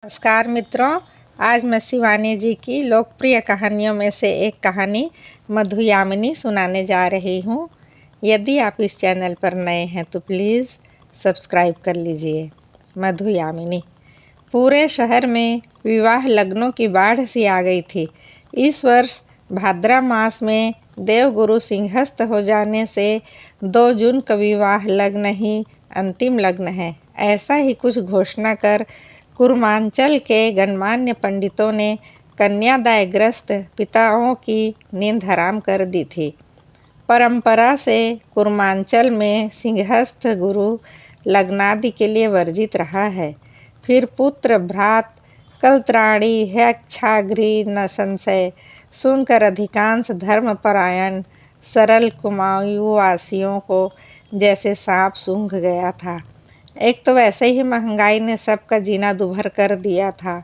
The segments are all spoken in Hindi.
नमस्कार मित्रों, आज मैं शिवानी जी की लोकप्रिय कहानियों में से एक कहानी मधुयामिनी सुनाने जा रही हूँ। यदि आप इस चैनल पर नए हैं तो प्लीज़ सब्सक्राइब कर लीजिए। मधुयामिनी। पूरे शहर में विवाह लग्नों की बाढ़ सी आ गई थी। इस वर्ष भाद्रा मास में देवगुरु सिंहस्थ हो जाने से 2 जून का विवाह लग्न ही अंतिम लग्न है, ऐसा ही कुछ घोषणा कर कुर्मांचल के गणमान्य पंडितों ने कन्यादायग्रस्त पिताओं की नींद हराम कर दी थी। परंपरा से कुर्मांचल में सिंहस्थ गुरु लग्नादि के लिए वर्जित रहा है। फिर पुत्र भ्रात कलत्राणी यक्षाग्री न संशय सुनकर अधिकांश धर्मपरायण सरल कुमाऊँवासियों को जैसे सांप सूंघ गया था। एक तो वैसे ही महंगाई ने सबका जीना दुभर कर दिया था,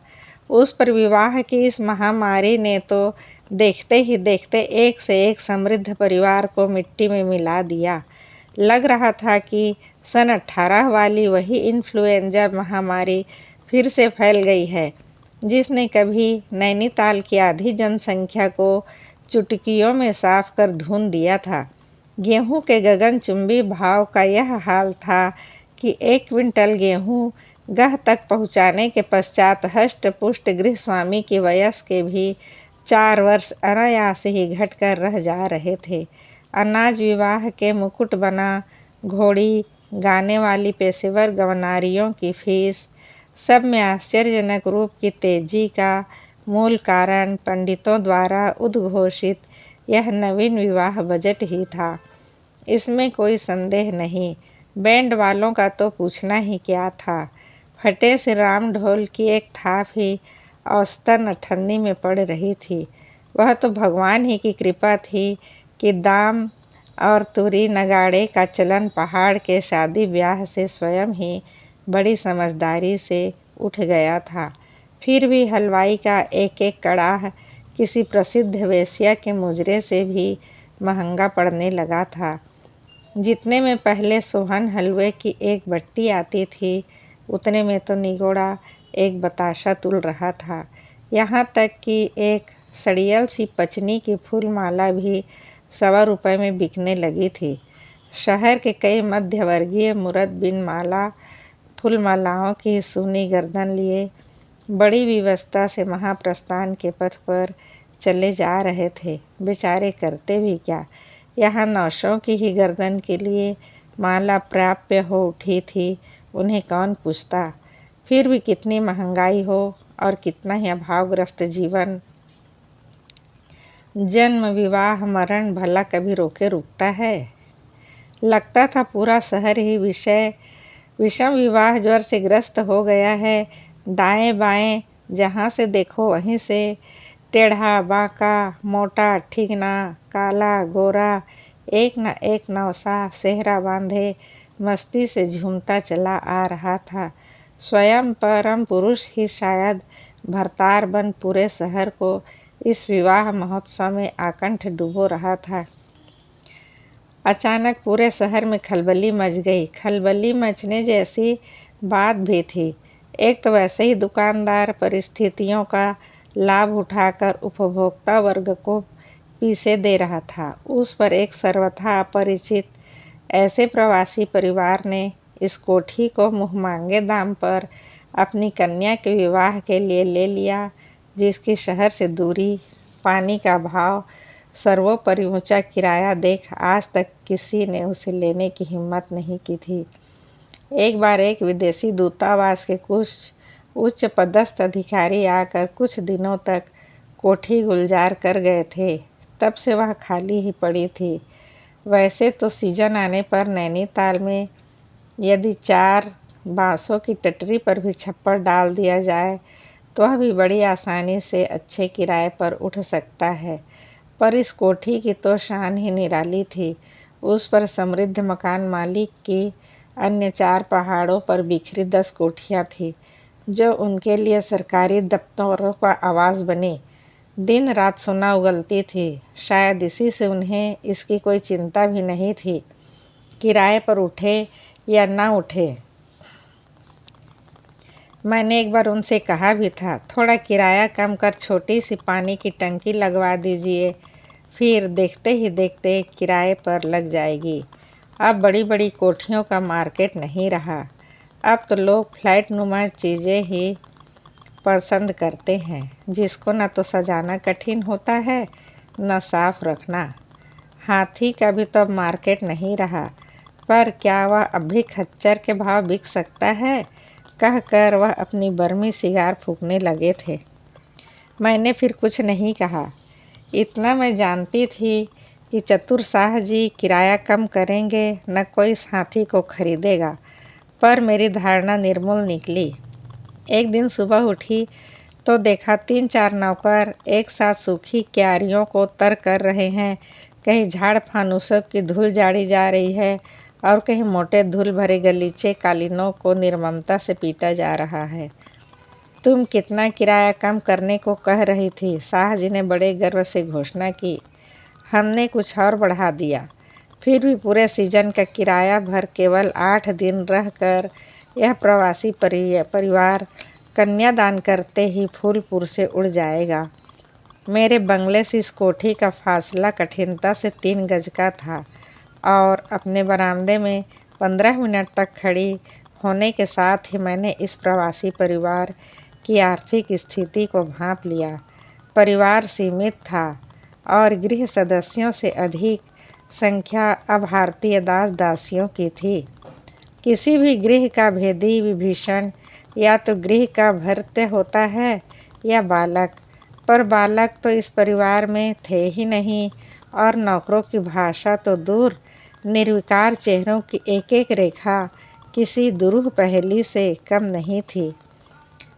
उस पर विवाह की इस महामारी ने तो देखते ही देखते एक से एक समृद्ध परिवार को मिट्टी में मिला दिया। लग रहा था कि सन 18 वाली वही इन्फ्लुएंजा महामारी फिर से फैल गई है, जिसने कभी नैनीताल की आधी जनसंख्या को चुटकियों में साफ कर धुन दिया था। गेहूं के गगनचुंबी भाव का यह हाल था कि 1 क्विंटल गेहूं गह तक पहुंचाने के पश्चात हष्ट पुष्ट गृहस्वामी की वयस के भी 4 वर्ष अनायास ही घटकर रह जा रहे थे। अनाज विवाह के मुकुट बना, घोड़ी गाने वाली पेशेवर गवनारियों की फीस, सब में आश्चर्यजनक रूप की तेजी का मूल कारण पंडितों द्वारा उद्घोषित यह नवीन विवाह बजट ही था। इसमें कोई संदेह नहीं। बैंड वालों का तो पूछना ही क्या था। फटे से राम ढोल की एक थाप ही औसतन अठन्नी में पड़ रही थी। वह तो भगवान ही की कृपा थी कि दाम और तुरी नगाड़े का चलन पहाड़ के शादी ब्याह से स्वयं ही बड़ी समझदारी से उठ गया था। फिर भी हलवाई का एक एक कड़ाह किसी प्रसिद्ध वेश्या के मुजरे से भी महंगा पड़ने लगा था। जितने में पहले सोहन हलवे की एक बट्टी आती थी, उतने में तो निगोड़ा एक बताशा तुल रहा था। यहाँ तक कि एक सड़ियल सी पचनी की फूल माला भी 1.25 रुपये में बिकने लगी थी। शहर के कई मध्यवर्गीय मुरद-बिन माला फूल मालाओं की सूनी गर्दन लिए बड़ी विवस्था से महाप्रस्थान के पथ पर चले जा रहे थे। बेचारे करते भी क्या। यहाँ नौशों की ही गर्दन के लिए माला प्राप्य हो उठी थी, उन्हें कौन पूछता। फिर भी कितनी महंगाई हो और कितना ही अभावग्रस्त जीवन, जन्म विवाह मरण भला कभी रोके रुकता है। लगता था पूरा शहर ही विषम विवाह ज्वर से ग्रस्त हो गया है। दाएं बाएं जहाँ से देखो वहीं से टेढ़ा बांका, मोटा ठिगना, काला गोरा, एक न एक नौसा सेहरा बांधे मस्ती से झूमता चला आ रहा था। स्वयं परम पुरुष ही शायद भरतार बन पूरे शहर को इस विवाह महोत्सव में आकंठ डुबो रहा था। अचानक पूरे शहर में खलबली मच गई। खलबली मचने जैसी बात भी थी। एक तो वैसे ही दुकानदार परिस्थितियों का लाभ उठाकर उपभोक्ता वर्ग को पीसे दे रहा था। उस पर एक सर्वथा अपरिचित ऐसे प्रवासी परिवार ने इस कोठी को मुँहमांगे दाम पर अपनी कन्या के विवाह के लिए ले लिया, जिसकी शहर से दूरी, पानी का भाव, सर्वोपरि ऊंचा किराया देख आज तक किसी ने उसे लेने की हिम्मत नहीं की थी। एक बार एक विदेशी दूतावास के कुछ उच्च पदस्थ अधिकारी आकर कुछ दिनों तक कोठी गुलजार कर गए थे। तब से वह खाली ही पड़ी थी। वैसे तो सीजन आने पर नैनीताल में यदि 4 बांसों की टटरी पर भी छप्पर डाल दिया जाए तो वह भी बड़ी आसानी से अच्छे किराए पर उठ सकता है। पर इस कोठी की तो शान ही निराली थी। उस पर समृद्ध मकान मालिक की अन्य 4 पहाड़ों पर बिखरी 10 कोठियाँ थीं, जो उनके लिए सरकारी दफ्तरों का आवास बनी। दिन रात सोना उगलती थी। शायद इसी से उन्हें इसकी कोई चिंता भी नहीं थी, किराए पर उठे या ना उठे। मैंने एक बार उनसे कहा भी था, थोड़ा किराया कम कर छोटी सी पानी की टंकी लगवा दीजिए, फिर देखते ही देखते किराए पर लग जाएगी। अब बड़ी बड़ी कोठियों का मार्केट नहीं रहा। अब तो लोग फ्लैट नुमा चीज़ें ही पसंद करते हैं, जिसको न तो सजाना कठिन होता है न साफ रखना। हाथी का भी तो अब मार्केट नहीं रहा, पर क्या वह अब भी खच्चर के भाव बिक सकता है? कहकर वह अपनी बर्मी सिगार फूंकने लगे थे। मैंने फिर कुछ नहीं कहा। इतना मैं जानती थी कि चतुर शाह जी किराया कम करेंगे न कोई इस हाथी को खरीदेगा, पर मेरी धारणा निर्मूल निकली। एक दिन सुबह उठी तो देखा 3-4 नौकर एक साथ सूखी क्यारियों को तर कर रहे हैं। कहीं झाड़ फानूसों की धूल जाड़ी जा रही है और कहीं मोटे धूल भरे गलीचे कालीनों को निर्ममता से पीटा जा रहा है। तुम कितना किराया कम करने को कह रही थी? शाह जी ने बड़े गर्व से घोषणा की। हमने कुछ और बढ़ा दिया। फिर भी पूरे सीजन का किराया भर केवल 8 दिन रहकर यह प्रवासी परिवार कन्यादान करते ही फूलपुर से उड़ जाएगा। मेरे बंगले से इस कोठी का फासला कठिनता से 3 गज का था और अपने बरामदे में 15 मिनट तक खड़ी होने के साथ ही मैंने इस प्रवासी परिवार की आर्थिक स्थिति को भांप लिया। परिवार सीमित था और गृह सदस्यों से अधिक संख्या अब भारतीय दास दासियों की थी। किसी भी गृह का भेदी विभीषण या तो गृह का भृत्य होता है या बालक, पर बालक तो इस परिवार में थे ही नहीं और नौकरों की भाषा तो दूर, निर्विकार चेहरों की एक एक रेखा किसी दुरूह पहेली से कम नहीं थी।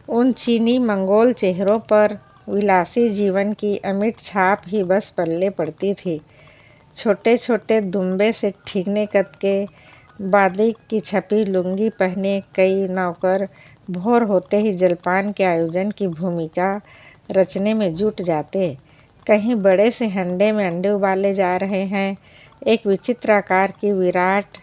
उन चीनी मंगोल चेहरों पर विलासी जीवन की अमिट छाप ही बस पल्ले पड़ती थी। छोटे छोटे दुम्बे से ठीकने कद के बादिक की छपी लुंगी पहने कई नौकर भोर होते ही जलपान के आयोजन की भूमिका रचने में जुट जाते। कहीं बड़े से हंडे में अंडे उबाले जा रहे हैं, एक विचित्र आकार की विराट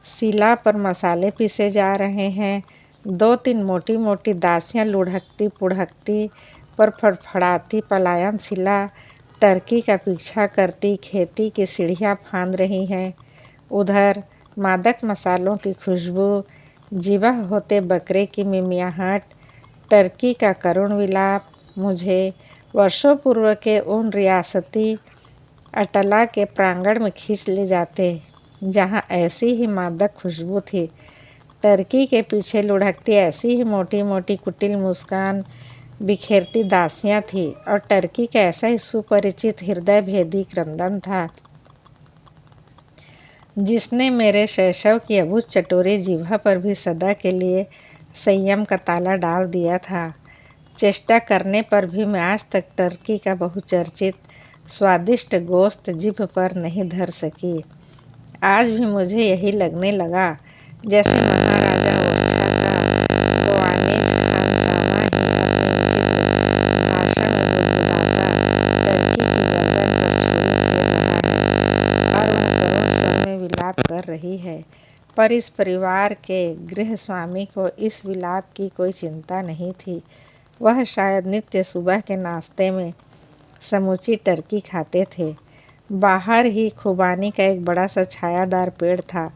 शिला पर मसाले पीसे जा रहे हैं, 2-3 मोटी मोटी दासियां लुढ़कती पुढ़कती पर फड़फड़ाती पलायन शिला टर्की का पीछा करती खेती की सीढ़ियाँ फांद रही हैं। उधर मादक मसालों की खुशबू, ज़िबह होते बकरे की मिमियाहट, टर्की का करुण विलाप मुझे वर्षों पूर्व के उन रियासती अटला के प्रांगण में खींच ले जाते, जहाँ ऐसी ही मादक खुशबू थी। टर्की के पीछे लुढ़कती ऐसी ही मोटी मोटी कुटिल मुस्कान बिखेरती दासियाँ थी और टर्की का ऐसा ही सुपरिचित हृदय भेदी क्रंदन था, जिसने मेरे शैशव की अबूझ चटोरी जिह्वा पर भी सदा के लिए संयम का ताला डाल दिया था। चेष्टा करने पर भी मैं आज तक टर्की का बहुचर्चित स्वादिष्ट गोश्त जिभ पर नहीं धर सकी। आज भी मुझे यही लगने लगा जैसे महाराजा ओरछा का गोवानीज खानसामा ही अपनी भाषा में गुदगुदाता टर्की की गर्दन पर छुरी फेर रहा है और वह करुण स्वर में विलाप कर रही है। पर इस परिवार के गृह स्वामी को इस विलाप की कोई चिंता नहीं थी। वह शायद नित्य सुबह के नाश्ते में समूची टर्की खाते थे। बाहर ही खुबानी का एक बड़ा सा छायादार पेड़ था।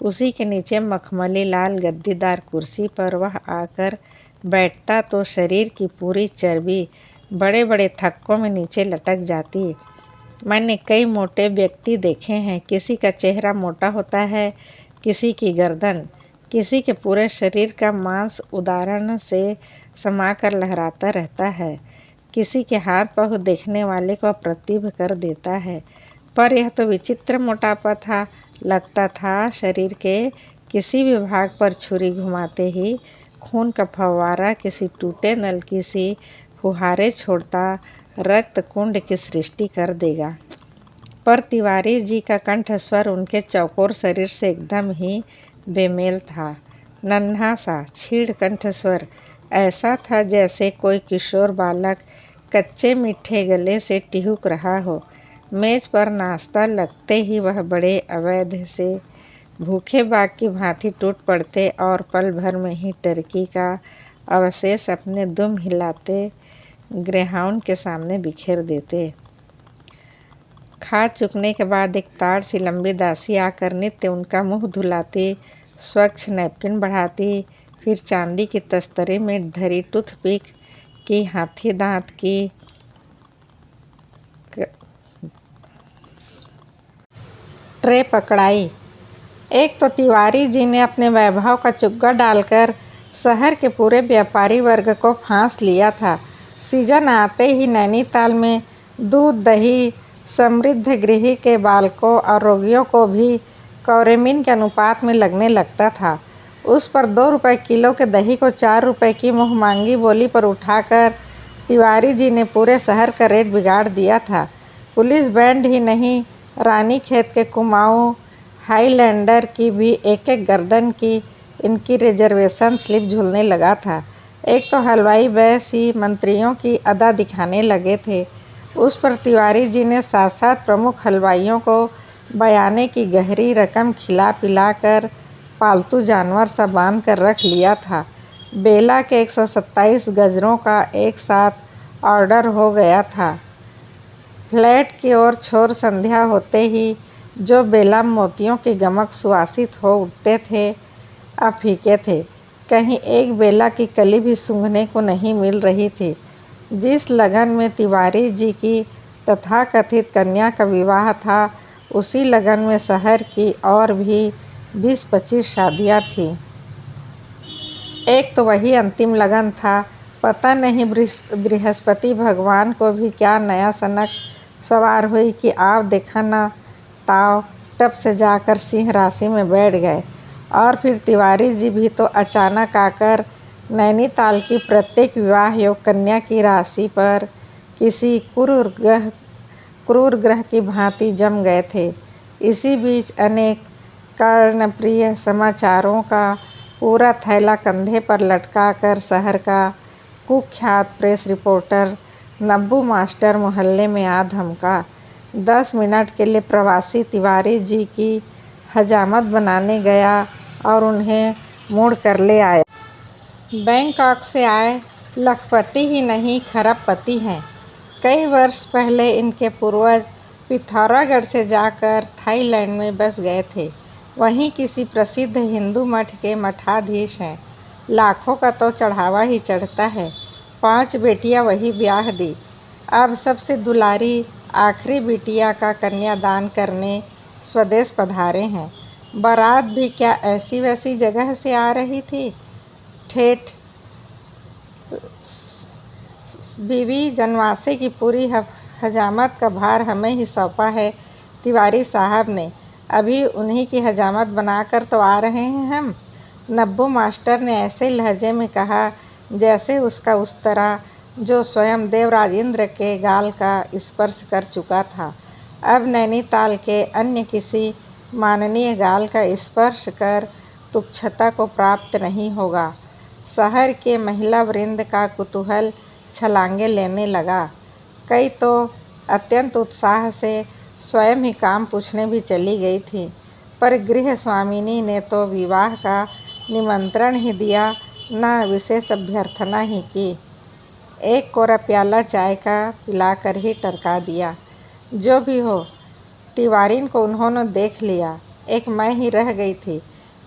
उसी के नीचे मखमली लाल गद्दीदार कुर्सी पर वह आकर बैठता तो शरीर की पूरी चर्बी बड़े बड़े थक्कों में नीचे लटक जाती। मैंने कई मोटे व्यक्ति देखे हैं। किसी का चेहरा मोटा होता है, किसी की गर्दन, किसी के पूरे शरीर का मांस उदाहरण से समाकर लहराता रहता है, किसी के हाथ पाँव देखने वाले को अप्रतिभ कर देता है। पर यह तो विचित्र मोटापा था। लगता था शरीर के किसी भी भाग पर छुरी घुमाते ही खून का फव्वारा किसी टूटे नल की सी फुहारे छोड़ता रक्त कुंड की सृष्टि कर देगा। पर तिवारी जी का कंठ स्वर उनके चौकोर शरीर से एकदम ही बेमेल था। नन्हा सा छीड़ कंठ स्वर ऐसा था जैसे कोई किशोर बालक कच्चे मीठे गले से टिहुक रहा हो। मेज पर नाश्ता लगते ही वह बड़े अवैध से भूखे बाघ की भांति टूट पड़ते और पल भर में ही टर्की का अवशेष अपने दुम हिलाते ग्रेहाउंड के सामने बिखेर देते। खा चुकने के बाद एक ताड़ सी लंबी दासी आकर नित्य उनका मुंह धुलाती, स्वच्छ नैपकिन बढ़ाती, फिर चांदी की तस्तरी में धरी टूथपिक की हाथी दांत की ट्रे पकड़ाई। एक तो तिवारी जी ने अपने वैभव का चुग्गा डालकर शहर के पूरे व्यापारी वर्ग को फांस लिया था। सीजन आते ही नैनीताल में दूध दही समृद्ध गृह के बालकों और रोगियों को भी कौरेमिन के अनुपात में लगने लगता था। उस पर 2 रुपये किलो के दही को 4 रुपये की मुँहमांगी बोली पर उठाकर तिवारी जी ने पूरे शहर का रेट बिगाड़ दिया था। पुलिस बैंड ही नहीं, रानीखेत के कुमाऊँ हाईलैंडर की भी एक एक गर्दन की इनकी रिजर्वेशन स्लिप झूलने लगा था। एक तो हलवाई बैस ही मंत्रियों की अदा दिखाने लगे थे। उस पर तिवारी जी ने साथ साथ प्रमुख हलवाइयों को बयाने की गहरी रकम खिला पिला कर पालतू जानवर सा बांध कर रख लिया था। बेला के 127 गजरों का एक साथ ऑर्डर हो गया था। फ्लैट की ओर छोर संध्या होते ही जो बेला मोतियों की गमक सुवासित हो उठते थे, अब फीके थे। कहीं एक बेला की कली भी सूंघने को नहीं मिल रही थी। जिस लगन में तिवारी जी की तथाकथित कन्या का विवाह था, उसी लगन में शहर की और भी 20-25 शादियाँ थीं। एक तो वही अंतिम लगन था। पता नहीं बृहस्पति भगवान को भी क्या नया सनक सवार हुई कि आप देखा न ताव टप से जाकर सिंह राशि में बैठ गए। और फिर तिवारी जी भी तो अचानक आकर नैनीताल की प्रत्येक विवाह योग कन्या की राशि पर किसी क्रूर ग्रह की भांति जम गए थे। इसी बीच अनेक कर्णप्रिय समाचारों का पूरा थैला कंधे पर लटकाकर शहर का कुख्यात प्रेस रिपोर्टर नब्बू मास्टर मोहल्ले में आ धमका। 10 मिनट के लिए प्रवासी तिवारी जी की हजामत बनाने गया और उन्हें मोड़ कर ले आया। बैंकॉक से आए लखपति ही नहीं खरबपति हैं। कई वर्ष पहले इनके पूर्वज पिथौरागढ़ से जाकर थाईलैंड में बस गए थे। वहीं किसी प्रसिद्ध हिंदू मठ के मठाधीश हैं। लाखों का तो चढ़ावा ही चढ़ता है। 5 बेटियां वही ब्याह दी। अब सबसे दुलारी आखिरी बिटिया का कन्यादान करने स्वदेश पधारे हैं। बारात भी क्या ऐसी वैसी जगह से आ रही थी। ठेठ बीवी जनवासे की पूरी हजामत का भार हमें ही सौंपा है तिवारी साहब ने। अभी उन्हीं की हजामत बनाकर तो आ रहे हैं हम। नब्बू मास्टर ने ऐसे लहजे में कहा जैसे उसका उस्तरा जो स्वयं देवराज इंद्र के गाल का स्पर्श कर चुका था, अब नैनीताल के अन्य किसी माननीय गाल का स्पर्श कर तुच्छता को प्राप्त नहीं होगा। शहर के महिला वृंद का कुतूहल छलांगे लेने लगा। कई तो अत्यंत उत्साह से स्वयं ही काम पूछने भी चली गई थी, पर गृह स्वामिनी ने तो विवाह का निमंत्रण ही दिया, न विशेष अभ्यर्थना ही की। एक कोरा प्याला चाय का पिलाकर ही टरका दिया। जो भी हो, तिवारीन को उन्होंने देख लिया। एक मैं ही रह गई थी।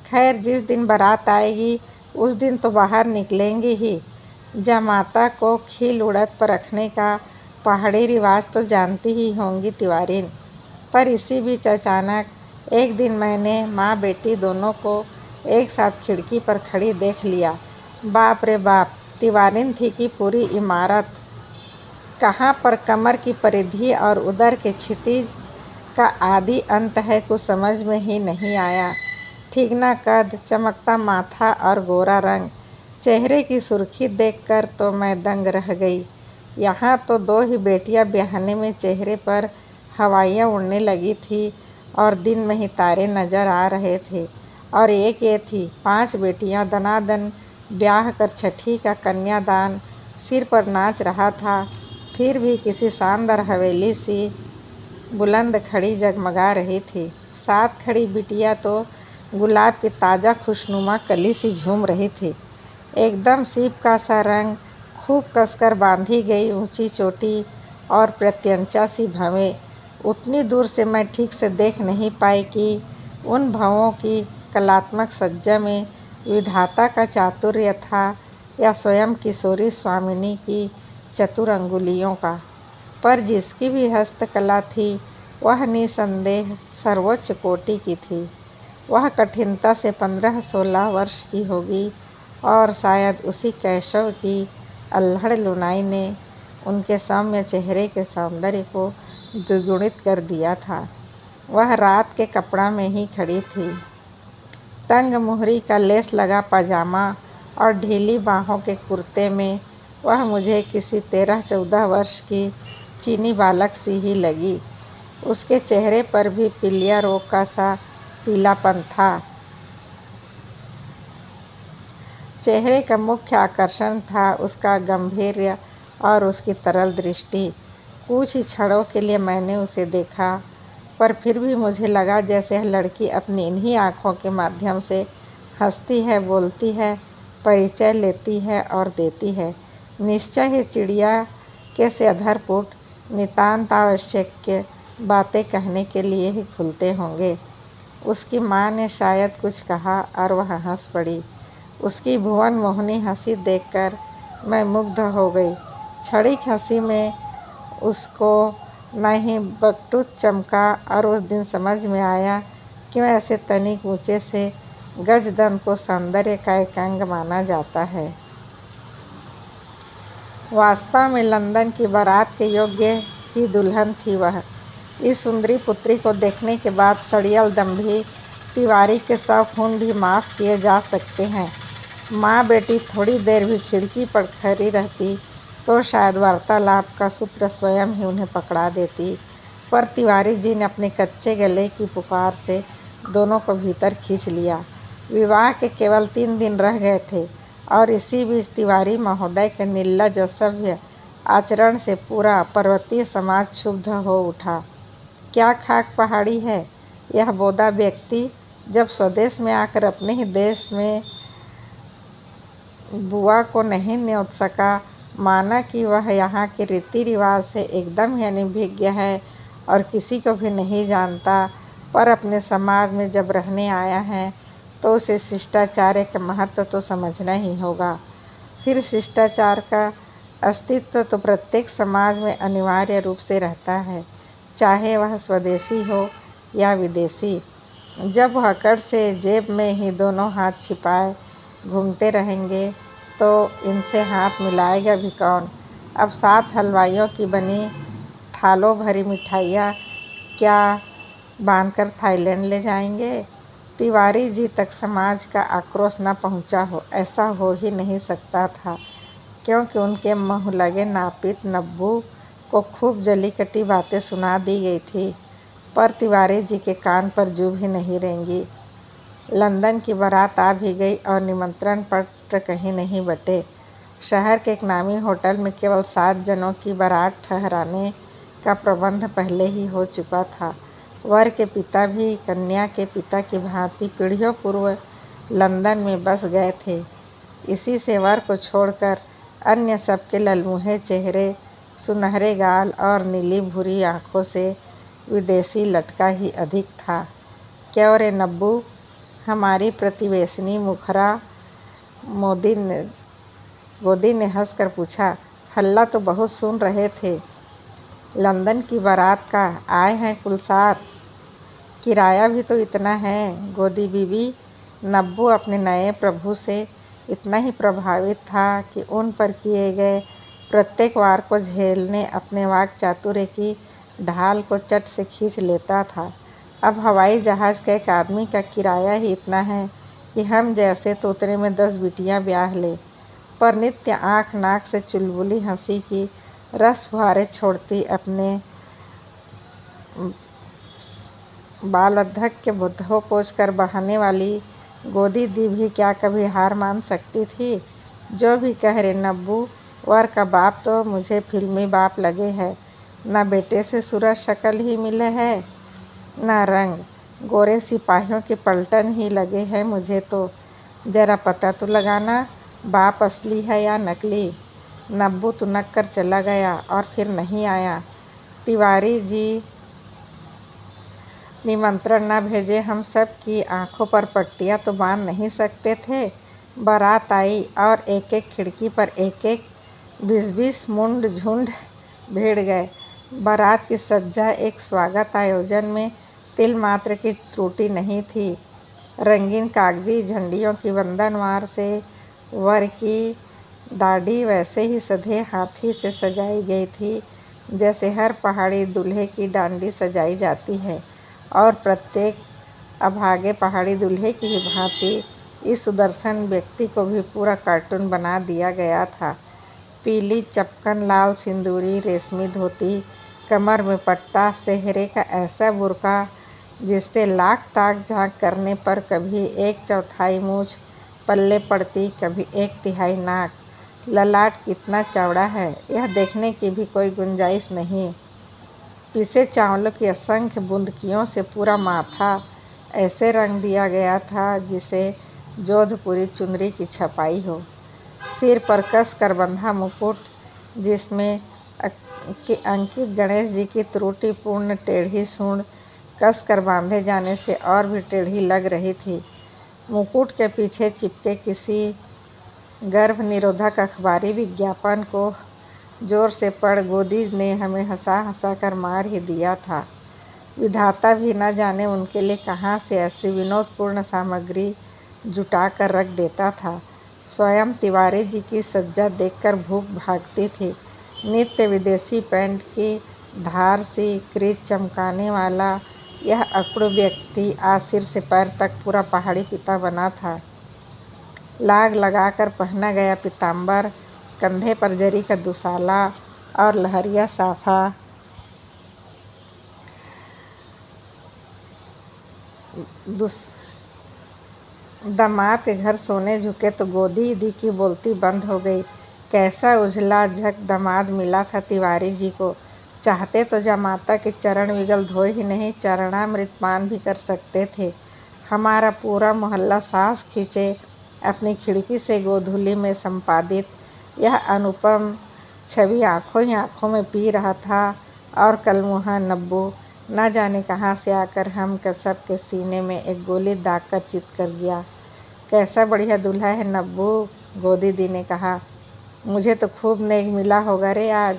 खैर, जिस दिन बारात आएगी उस दिन तो बाहर निकलेंगी ही। जमाता को खील उड़द पर रखने का पहाड़ी रिवाज तो जानती ही होंगी तिवारीन। पर इसी बीच अचानक एक दिन मैंने माँ बेटी दोनों को एक साथ खिड़की पर खड़ी देख लिया। बाप रे बाप, तिवारीन थी कि पूरी इमारत। कहाँ पर कमर की परिधि और उदर के क्षितिज का आदि अंत है, कुछ समझ में ही नहीं आया। ठीकना कद, चमकता माथा और गोरा रंग। चेहरे की सुर्खी देखकर तो मैं दंग रह गई। यहाँ तो 2 ही बेटियाँ ब्याहने में चेहरे पर हवाइयाँ उड़ने लगी थी और दिन में ही तारे नजर आ रहे थे। और एक ये थी 5 बेटियाँ दनादन ब्याह कर छठी का कन्यादान सिर पर नाच रहा था। फिर भी किसी शानदार हवेली सी बुलंद खड़ी जगमगा रही थी। 7 खड़ी बिटिया तो गुलाब की ताज़ा खुशनुमा कली सी झूम रही थी। एकदम सीप का सा रंग, खूब कसकर बांधी गई ऊंची चोटी और प्रत्यंचा सी भवें। उतनी दूर से मैं ठीक से देख नहीं पाई कि उन भवों की कलात्मक सज्जा में विधाता का चातुर्य था या स्वयं किशोरी स्वामिनी की चतुर अंगुलियों का। पर जिसकी भी हस्तकला थी वह निसंदेह सर्वोच्च कोटि की थी। वह कठिनता से 15-16 वर्ष की होगी और शायद उसी कैशव की अल्हड़ लुनाई ने उनके सौम्य चेहरे के सौंदर्य को द्विगुणित कर दिया था। वह रात के कपड़ा में ही खड़ी थी। तंग मुहरी का लेस लगा पजामा और ढीली बाहों के कुर्ते में वह मुझे किसी 13-14 वर्ष की चीनी बालक सी ही लगी। उसके चेहरे पर भी पीलिया रोग का सा पीलापन था। चेहरे का मुख्य आकर्षण था उसका गंभीर्य और उसकी तरल दृष्टि। कुछ ही क्षणों के लिए मैंने उसे देखा, पर फिर भी मुझे लगा जैसे यह लड़की अपनी इन्हीं आँखों के माध्यम से हंसती है, बोलती है, परिचय लेती है और देती है। निश्चय ही चिड़िया के से अधरपुट नितांत आवश्यक बातें कहने के लिए ही खुलते होंगे। उसकी माँ ने शायद कुछ कहा और वह हंस पड़ी। उसकी भुवन मोहनी हंसी देखकर मैं मुग्ध हो गई। क्षणिक हंसी में उसको न ही बकटूत चमका और उस दिन समझ में आया क्यों ऐसे तनिक ऊंचे से गजदन को सौंदर्य का एक अंग माना जाता है। वास्तव में लंदन की बारात के योग्य ही दुल्हन थी वह। इस सुंदरी पुत्री को देखने के बाद सड़ियल दंभी तिवारी के 100 खून भी माफ़ किए जा सकते हैं। माँ बेटी थोड़ी देर भी खिड़की पर खड़ी रहती तो शायद वार्तालाप का सूत्र स्वयं ही उन्हें पकड़ा देती, पर तिवारी जी ने अपने कच्चे गले की पुकार से दोनों को भीतर खींच लिया। विवाह के केवल 3 दिन रह गए थे और इसी बीच तिवारी महोदय के निर्लज असभ्य आचरण से पूरा पर्वतीय समाज क्षुब्ध हो उठा। क्या खाक पहाड़ी है यह बोदा व्यक्ति, जब स्वदेश में आकर अपने ही देश में बुआ को नहीं न्योत सका। माना कि वह यहाँ के रीति रिवाज से एकदम ही अनभिज्ञ है और किसी को भी नहीं जानता, पर अपने समाज में जब रहने आया है तो उसे शिष्टाचार का महत्व तो समझना ही होगा। फिर शिष्टाचार का अस्तित्व तो प्रत्येक समाज में अनिवार्य रूप से रहता है, चाहे वह स्वदेशी हो या विदेशी। जब वह अकड़ से जेब में ही दोनों हाथ छिपाए घूमते रहेंगे तो इनसे हाथ मिलाएगा भी कौन। अब 7 हलवाइयों की बनी थालों भरी मिठाइयाँ क्या बांधकर थाईलैंड ले जाएंगे। तिवारी जी तक समाज का आक्रोश न पहुँचा हो, ऐसा हो ही नहीं सकता था, क्योंकि उनके मुँह लगे नापित नब्बू को खूब जली कटी बातें सुना दी गई थी, पर तिवारी जी के कान पर जू भी नहीं रेंगी। लंदन की बारात आ भी गई और निमंत्रण पत्र कहीं नहीं बटे। शहर के एक नामी होटल में केवल 7 जनों की बारात ठहराने का प्रबंध पहले ही हो चुका था। वर के पिता भी कन्या के पिता की भांति पीढ़ियों पूर्व लंदन में बस गए थे। इसी से वर को छोड़कर अन्य सबके ललमुहे चेहरे, सुनहरे गाल और नीली भूरी आँखों से विदेशी लटका ही अधिक था। क्यों रे नब्बू, हमारी प्रतिवेशनी मुखरा गोदी ने हंसकर पूछा। हल्ला तो बहुत सुन रहे थे। लंदन की बारात का आए हैं कुल 7, किराया भी तो इतना है। गोदी बीबी। नब्बू अपने नए प्रभु से इतना ही प्रभावित था कि उन पर किए गए प्रत्येक वार को झेलने अपने वाक चातुर्य की ढाल को चट से खींच लेता था। अब हवाई जहाज़ का एक आदमी का किराया ही इतना है कि हम जैसे तोतरे में 10 बिटियाँ ब्याह ले। पर नित्य आँख नाक से चुलबुली हंसी की रस फुहारे छोड़ती अपने बाल अध्यक्ष के बुद्धों पोंछ कर बहाने वाली गोदी दी भी क्या कभी हार मान सकती थी। जो भी कह रे नब्बू, वर का बाप तो मुझे फिल्मी बाप लगे है। न बेटे से सूरज शक्ल ही मिले है, न रंग। गोरे सिपाहियों की पलटन ही लगे हैं मुझे तो। जरा पता तो लगाना, बाप असली है या नकली। नब्बू तुनक कर चला गया और फिर नहीं आया। तिवारी जी निमंत्रण न भेजे हम सब की आंखों पर पट्टियां तो बांध नहीं सकते थे। बारात आई और एक एक खिड़की पर एक एक 20-20 मुंड झुंड भिड़ गए। बारात की सज्जा एक स्वागत आयोजन में तिल मात्र की त्रुटि नहीं थी। रंगीन कागजी झंडियों की वंदनवार से वर की दाढ़ी वैसे ही सधे हाथी से सजाई गई थी जैसे हर पहाड़ी दूल्हे की डांडी सजाई जाती है, और प्रत्येक अभागे पहाड़ी दूल्हे की ही भांति इस सुदर्शन व्यक्ति को भी पूरा कार्टून बना दिया गया था। पीली चपकन, लाल सिंदूरी रेशमी धोती, कमर में पट्टा, सेहरे का ऐसा बुर्का जिससे लाख ताक झांक करने पर कभी 1/4 मूंछ पल्ले पड़ती, कभी 1/3 नाक। ललाट कितना चौड़ा है यह देखने की भी कोई गुंजाइश नहीं। पिसे चावलों की असंख्य बूंदकियों से पूरा माथा ऐसे रंग दिया गया था जिसे जोधपुरी चुनरी की छपाई हो। सिर पर कस कर बंधा मुकुट जिसमें अंकित गणेश जी की त्रुटिपूर्ण टेढ़ी सूंड कस कर बांधे जाने से और भी टेढ़ी लग रही थी। मुकुट के पीछे चिपके किसी गर्भ निरोधक अखबारी विज्ञापन को जोर से पढ़ गोदी ने हमें हंसा हंसा कर मार ही दिया था। विधाता भी न जाने उनके लिए कहाँ से ऐसी विनोदपूर्ण सामग्री जुटा कर रख देता था। स्वयं तिवारी जी की सज्जा देखकर भूख भागती थी। नित्य विदेशी पैंट की धार सी क्रीज चमकाने वाला यह अकड़ व्यक्ति आज सिर से पैर तक पूरा पहाड़ी पिता बना था। लाग लगाकर पहना गया पीताम्बर, कंधे पर जरी का दुसाला और लहरिया साफा दामाद के घर सोने झुके तो गोदी दी की बोलती बंद हो गई। कैसा उजला झक दामाद मिला था तिवारी जी को। चाहते तो जमाता के चरण विगल धोए ही नहीं, चरणामृत पान भी कर सकते थे। हमारा पूरा मोहल्ला सांस खींचे अपनी खिड़की से गोधूली में संपादित यह अनुपम छवि आंखों ही आंखों में पी रहा था। और कलमुहा नब्बू न जाने कहाँ से आकर हम सब के सीने में एक गोली दाग कर चित कर गया। कैसा बढ़िया दूल्हा है नब्बू, गोदी दी ने कहा। मुझे तो खूब नेक मिला होगा रे आज,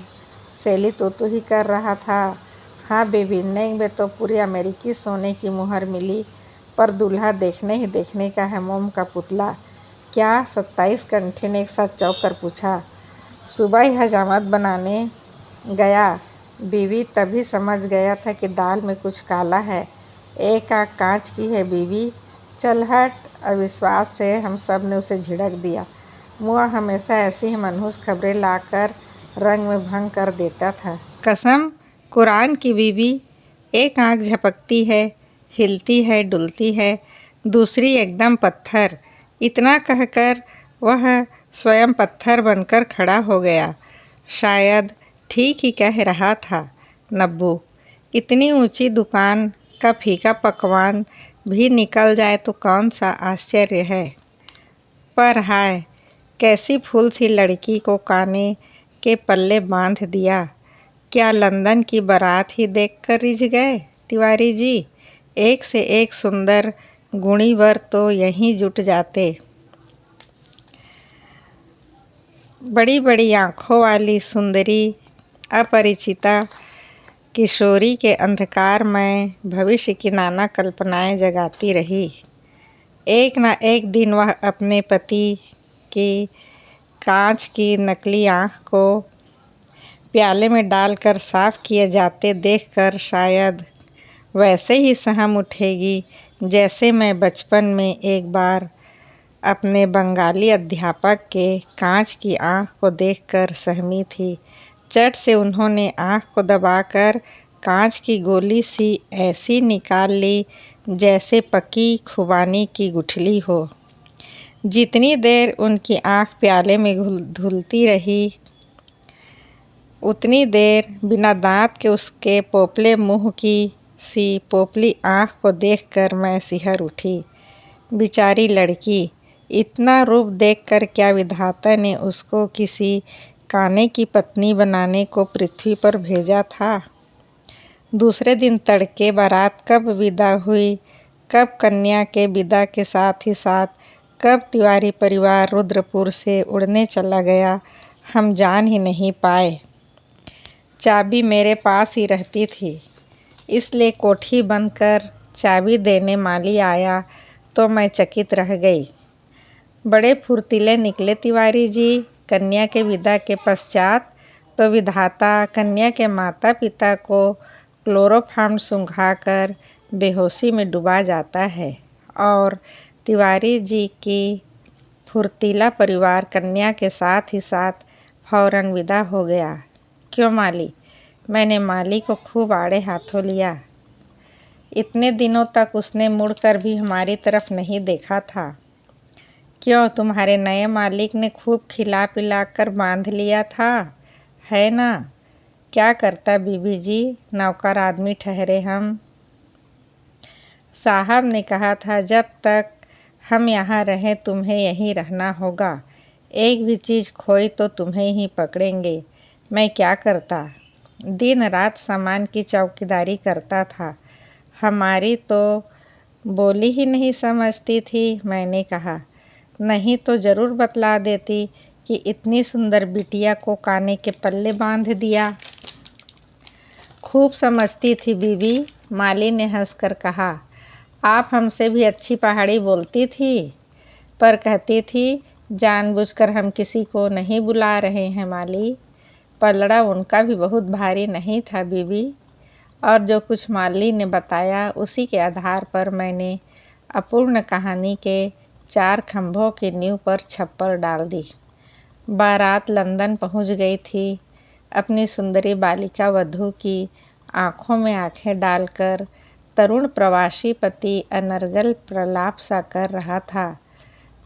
सैली तो ही कर रहा था। हाँ बेबी, नेक में तो पूरी अमेरिकी सोने की मुहर मिली, पर दूल्हा देखने ही देखने का है, मोम का पुतला। क्या? 27 कंठे ने एक साथ चौंक कर पूछा। सुबह ही हजामत बनाने गया बीवी, तभी समझ गया था कि दाल में कुछ काला है। एक आँख कांच की है बीवी। चल हट। अविश्वास से हम सब ने उसे झिड़क दिया। मुआ हमेशा ऐसी ही मनहूस खबरें लाकर रंग में भंग कर देता था। कसम कुरान की बीवी, एक आँख झपकती है, हिलती है, डुलती है, दूसरी एकदम पत्थर। इतना कहकर वह स्वयं पत्थर बनकर खड़ा हो गया। शायद ठीक ही कह रहा था नब्बू। इतनी ऊंची दुकान का फीका पकवान भी निकल जाए तो कौन सा आश्चर्य है। पर हाय, कैसी फूल सी लड़की को काने के पल्ले बांध दिया। क्या लंदन की बारात ही देखकर रिझ गए तिवारी जी? एक से एक सुंदर गुणी वर तो यहीं जुट जाते। बड़ी बड़ी आँखों वाली सुंदरी अपरिचिता किशोरी के अंधकार में भविष्य की नाना कल्पनाएं जगाती रही। एक न एक दिन वह अपने पति की कांच की नकली आँख को प्याले में डालकर साफ किए जाते देखकर शायद वैसे ही सहम उठेगी जैसे मैं बचपन में एक बार अपने बंगाली अध्यापक के कांच की आँख को देखकर सहमी थी। चट से उन्होंने आँख को दबाकर कांच की गोली सी ऐसी निकाल ली जैसे पकी खुबानी की गुठली हो। जितनी देर उनकी आँख प्याले में धुलती रही, उतनी देर बिना दांत के उसके पोपले मुंह की सी पोपली आँख को देखकर मैं सिहर उठी। बेचारी लड़की, इतना रूप देखकर क्या विधाता ने उसको किसी काने की पत्नी बनाने को पृथ्वी पर भेजा था। दूसरे दिन तड़के बारात कब विदा हुई, कब कन्या के विदा के साथ ही साथ कब तिवारी परिवार रुद्रपुर से उड़ने चला गया, हम जान ही नहीं पाए। चाबी मेरे पास ही रहती थी, इसलिए कोठी बंद कर चाबी देने माली आया तो मैं चकित रह गई। बड़े फुर्तीले निकले तिवारी जी। कन्या के विदा के पश्चात तो विधाता कन्या के माता पिता को क्लोरोफॉर्म सुंघाकर बेहोशी में डुबा जाता है और तिवारी जी की फुर्तीला परिवार कन्या के साथ ही साथ फौरन विदा हो गया। क्यों माली? मैंने माली को खूब आड़े हाथों लिया। इतने दिनों तक उसने मुड़कर भी हमारी तरफ नहीं देखा था। क्यों, तुम्हारे नए मालिक ने खूब खिला पिला कर बांध लिया था, है ना? क्या करता बीबी जी, नौकर आदमी ठहरे हम। साहब ने कहा था जब तक हम यहाँ रहें तुम्हें यहीं रहना होगा। एक भी चीज़ खोई तो तुम्हें ही पकड़ेंगे। मैं क्या करता? दिन रात सामान की चौकीदारी करता था। हमारी तो बोली ही नहीं समझती थी। मैंने कहा, नहीं तो ज़रूर बतला देती कि इतनी सुंदर बिटिया को काने के पल्ले बांध दिया। खूब समझती थी बीबी, माली ने हंसकर कहा। आप हमसे भी अच्छी पहाड़ी बोलती थी, पर कहती थी जानबूझकर हम किसी को नहीं बुला रहे हैं माली। पलड़ा उनका भी बहुत भारी नहीं था बीबी, और जो कुछ माली ने बताया उसी के आधार पर मैंने अपूर्ण कहानी के 4 खंभों की नींव पर छप्पर डाल दी। बारात लंदन पहुंच गई थी। अपनी सुंदरी बालिका वधू की आंखों में आंखें डालकर तरुण प्रवासी पति अनर्गल प्रलाप सा कर रहा था।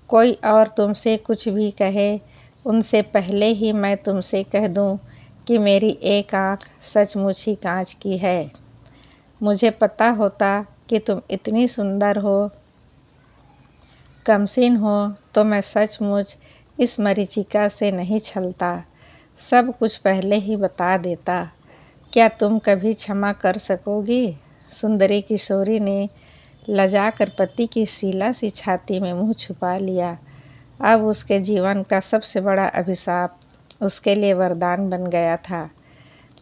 कोई और तुमसे कुछ भी कहे, उनसे पहले ही मैं तुमसे कह दूं कि मेरी एक आँख सचमुच ही कांच की है। मुझे पता होता कि तुम इतनी सुंदर हो, कमसीन हो, तो मैं सचमुच इस मरीचिका से नहीं छलता, सब कुछ पहले ही बता देता। क्या तुम कभी क्षमा कर सकोगी? सुंदरी किशोरी ने लजाकर पति की शीला सी छाती में मुंह छुपा लिया। अब उसके जीवन का सबसे बड़ा अभिशाप उसके लिए वरदान बन गया था।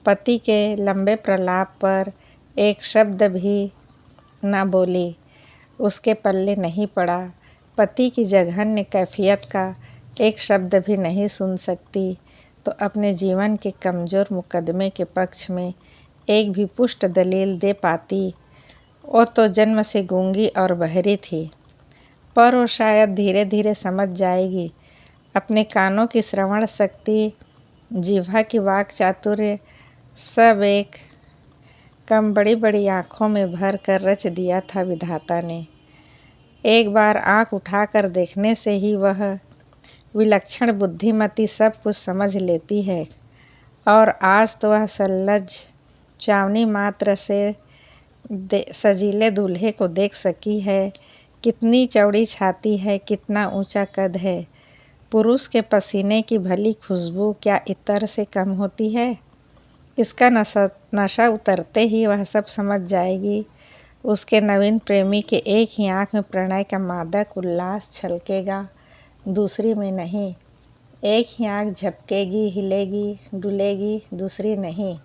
पति के लंबे प्रलाप पर एक शब्द भी न बोली, उसके पल्ले नहीं पड़ा। पति की जघन्य कैफियत का एक शब्द भी नहीं सुन सकती तो अपने जीवन के कमज़ोर मुकदमे के पक्ष में एक भी पुष्ट दलील दे पाती। वो तो जन्म से गूंगी और बहरी थी, पर वो शायद धीरे धीरे समझ जाएगी। अपने कानों की श्रवण शक्ति, जिह्वा की वाक चातुर्य सब एक कम बड़ी बड़ी आँखों में भर कर रच दिया था विधाता ने। एक बार आँख उठाकर देखने से ही वह विलक्षण बुद्धिमती सब कुछ समझ लेती है, और आज तो वह सल्लज चावनी मात्र से सजीले दूल्हे को देख सकी है। कितनी चौड़ी छाती है, कितना ऊंचा कद है। पुरुष के पसीने की भली खुशबू क्या इत्र से कम होती है? इसका नशा उतरते ही वह सब समझ जाएगी। उसके नवीन प्रेमी के एक ही आँख में प्रणय का मादक उल्लास छलकेगा, दूसरी में नहीं। एक ही आँख झपकेगी, हिलेगी, डुलेगी, दूसरी नहीं।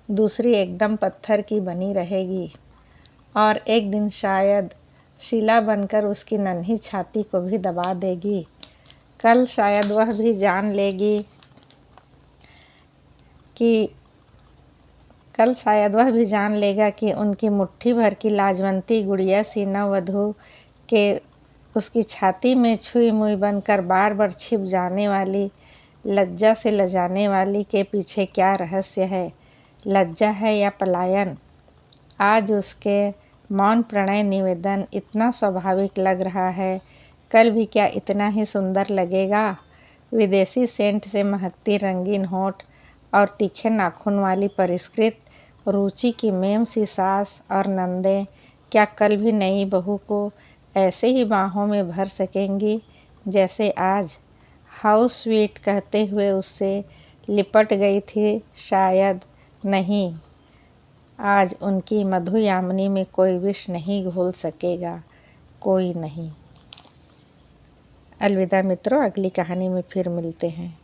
दूसरी एकदम पत्थर की बनी रहेगी और एक दिन शायद शिला बनकर उसकी नन्ही छाती को भी दबा देगी। कल शायद वह भी जान लेगा कि उनकी मुट्ठी भर की लाजवंती गुड़िया सी नववधू के उसकी छाती में छुई मुई बनकर बार बार छिप जाने वाली, लज्जा से लजाने वाली के पीछे क्या रहस्य है। लज्जा है या पलायन? आज उसके मौन प्रणय निवेदन इतना स्वाभाविक लग रहा है, कल भी क्या इतना ही सुंदर लगेगा? विदेशी सेंट से महकती रंगीन होंठ और तीखे नाखून वाली परिष्कृत रुचि की मेम सी सास और नंदे क्या कल भी नई बहू को ऐसे ही बाहों में भर सकेंगी जैसे आज? हाउस स्वीट कहते हुए उससे लिपट गई थी शायद। नहीं, आज उनकी मधु यामिनी में कोई विष नहीं घोल सकेगा, कोई नहीं। अलविदा मित्रों, अगली कहानी में फिर मिलते हैं।